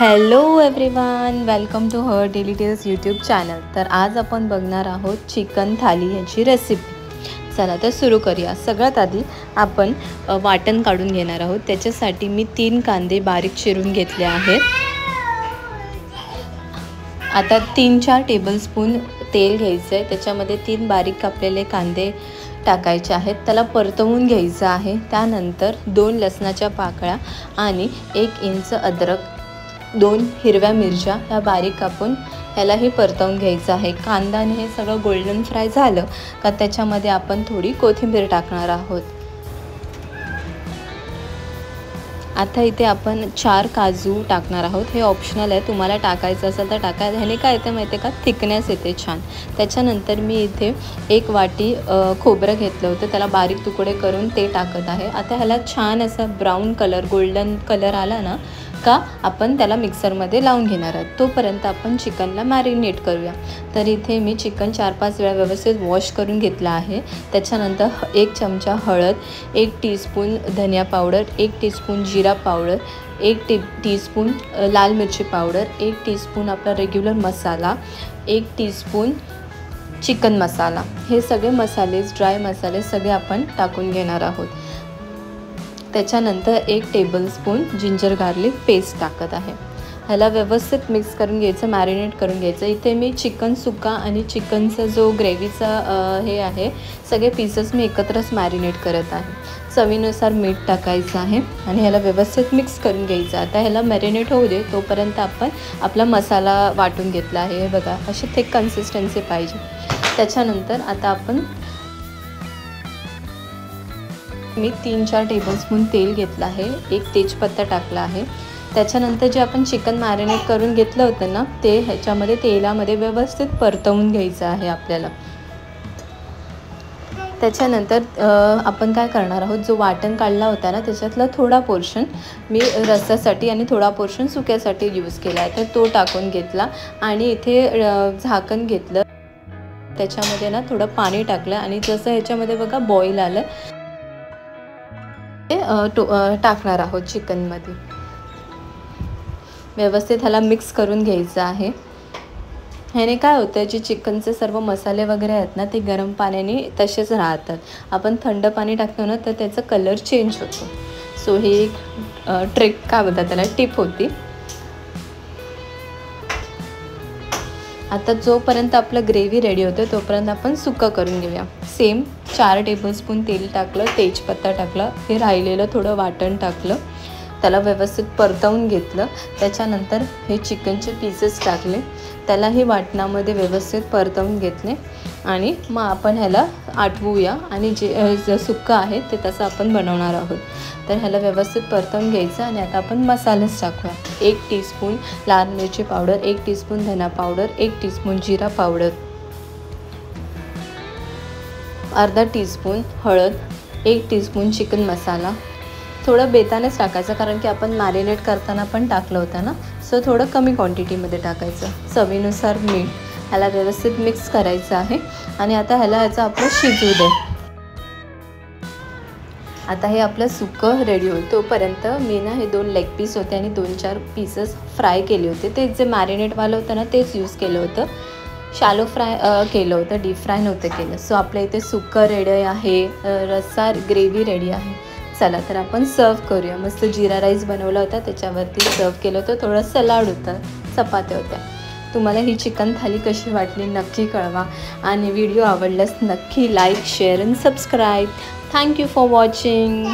Hello everyone, welcome to her daily tales YouTube channel. तर आज आपण बघणार आहोत चिकन थाली याची रेसिपी। चला तर सुरू करूया। सगळ्यात आधी आपण वाटण काढून घेणार आहोत। त्याच्यासाठी मी 3 कांदे बारीक चिरून घेतले आहेत। आता 3-4 टेबलस्पून तेल घ्यायचं आहे। त्याच्यामध्ये 3 बारीक कापलेले कांदे टाकायचे आहेत। त्याला परतवून घ्यायचं आहे। त्यानंतर 2 लसणाच्या पाकळ्या आणि 1 इंच अद्रक, 2 हिरव्या मिरच्या ह्या बारीक कापून ह्यालाही परतवून घ्यायचं आहे। कांदा आणि हे सगळं गोल्डन फ्राय झालं का त्याच्यामध्ये आपण थोडी कोथिंबीर टाकणार आहोत। आता इथे आपण 4 काजू टाकणार आहोत। हे ऑप्शनल आहे, तुम्हाला टाकायचं असेल तर टाका। ह्याने काय येतं माहिती आहे का, थिकनेस येते छान। त्याच्यानंतर मी इथे 1 वाटी खोबरं घेतलं होतं, त्याला बारीक तुकडे करून ते टाकत आहे। आता ह्याला छान असा ब्राऊन कलर, गोल्डन कलर आला ना का आपण त्याला मिक्सरमध्ये लावून घेणार आहोत। तोपर्यंत आपण चिकनला मॅरिनेट करूया। तर इथे मी चिकन 4-5 वेळा व्यवस्थित वॉश करून घेतला आहे। त्याच्यानंतर 1 चमचा हळद, 1 टीस्पून धनिया पावडर, 1 टीस्पून जिरा पावडर, 1 टीस्पून लाल मिरची पावडर, 1 टीस्पून आपला रेग्युलर मसाला, 1 टीस्पून चिकन मसाला, हे सगळे मसाले, ड्राय मसाले सगळे आपण टाकून घेणार आहोत। त्याच्यानंतर 1 टेबलस्पून जिंजर गार्लिक पेस्ट टाकत आहे। ह्याला व्यवस्थित मिक्स करून घ्यायचं, मॅरिनेट करून घ्यायचं। इथे मी चिकन सुक्का आणि चिकनचा जो ग्रेव्हीचा हे आहे, सगळे पीसेस मी एकत्रच मॅरिनेट करत आहे। चवीनुसार मीठ टाकायचं आहे आणि ह्याला व्यवस्थित मिक्स करून घ्यायचं। आता ह्याला मॅरिनेट होऊ दे, तोपर्यंत आपण आपला मसाला वाटून घेतला आहे। हे बघा, अशी थिक कन्सिस्टन्सी पाहिजे। त्याच्यानंतर आता आपण मी 3-4 टेबलस्पून तेल घेतलं आहे, 1 तेजपत्ता टाकला आहे। त्याच्यानंतर जे आपण चिकन मॅरिनेट करून घेतलं होतं ना, ते ह्याच्यामध्ये तेलामध्ये व्यवस्थित परतवून घ्यायचं आहे आपल्याला। त्याच्यानंतर आपण काय करणार आहोत, जो वाटण काढला होता ना त्याच्यातला थोडा पोर्शन मी रस्स्यासाठी आणि थोडा पोर्शन सुक्यासाठी यूज केला आहे। तर तो टाकून घेतला आणि इथे झाकण घेतलं, त्याच्यामध्ये ना थोडं पाणी टाकलं आणि जसं ह्याच्यामध्ये बघा बॉईल आलं टाकणार आहोत चिकनमध्ये। व्यवस्थित ह्याला मिक्स करून घ्यायचं आहे। ह्याने काय होतं, जे चिकनचे सर्व मसाले वगैरे आहेत ना, ते गरम पाण्याने तसेच राहतात। आपण थंड पाणी टाकतो ना तर त्याचा कलर चेंज होतो। सो ही एक ट्रिक काय बोलतात त्याला, टिप होती। आता जोपर्यंत आपलं ग्रेव्ही रेडी होतं तोपर्यंत आपण सुक्का करून घेऊया। सेम 4 टेबलस्पून तेल टाकलं, तेजपत्ता टाकला, हे राहिलेलं थोडं वाटण टाकलं, त्याला व्यवस्थित परतवून घेतलं। त्याच्यानंतर हे चिकनचे पीसेस टाकले, त्यालाही वाटणामध्ये व्यवस्थित परतवून घेतले आणि मग आपण ह्याला आटवूया आणि जे सुक्का आहे ते तसं आपण बनवणार आहोत। तर ह्याला व्यवस्थित परतवून घ्यायचं आणि आता आपण मसालेच टाकूया। 1 टीस्पून लाल मिरची पावडर, 1 टीस्पून धना पावडर, 1 टीस्पून जिरा पावडर, अर्धा टीस्पून हळद, 1 टीस्पून चिकन मसाला। थोडं बेतानेच टाकायचं कारण की आपण मॅरिनेट करताना पण टाकलं होतं ना, सो थोडं कमी क्वांटिटीमध्ये टाकायचं। चवीनुसार मीठ, ह्याला व्यवस्थित मिक्स करायचं आहे आणि आता ह्याचं आपलं शिजू दे। आता हे आपलं सुक्कं रेडी होईल। तोपर्यंत मी ना हे 2 लेग पीस होते आणि 2-4 पीसेस फ्राय केले होते। ते जे मॅरिनेटवालं होतं ना तेच यूज केलं होतं, शॅलो फ्राय केलं होतं, डीप फ्राय नव्हतं केलं। सो आपल्या इथे सुक्कं रेडी आहे, रस्सा ग्रेव्ही रेडी आहे। चला तर आपण सर्व करूया। मस्त जिरा राईस बनवला होता, त्याच्यावरती सर्व केलं होतं, थोडं सलाड होतं, चपात्या होत्या। तुम्हाला ही चिकन थाली कशी वाटली नक्की कळवा आणि व्हिडिओ आवडल्यास नक्की लाईक, शेअर आणि subscribe. Thank you for watching.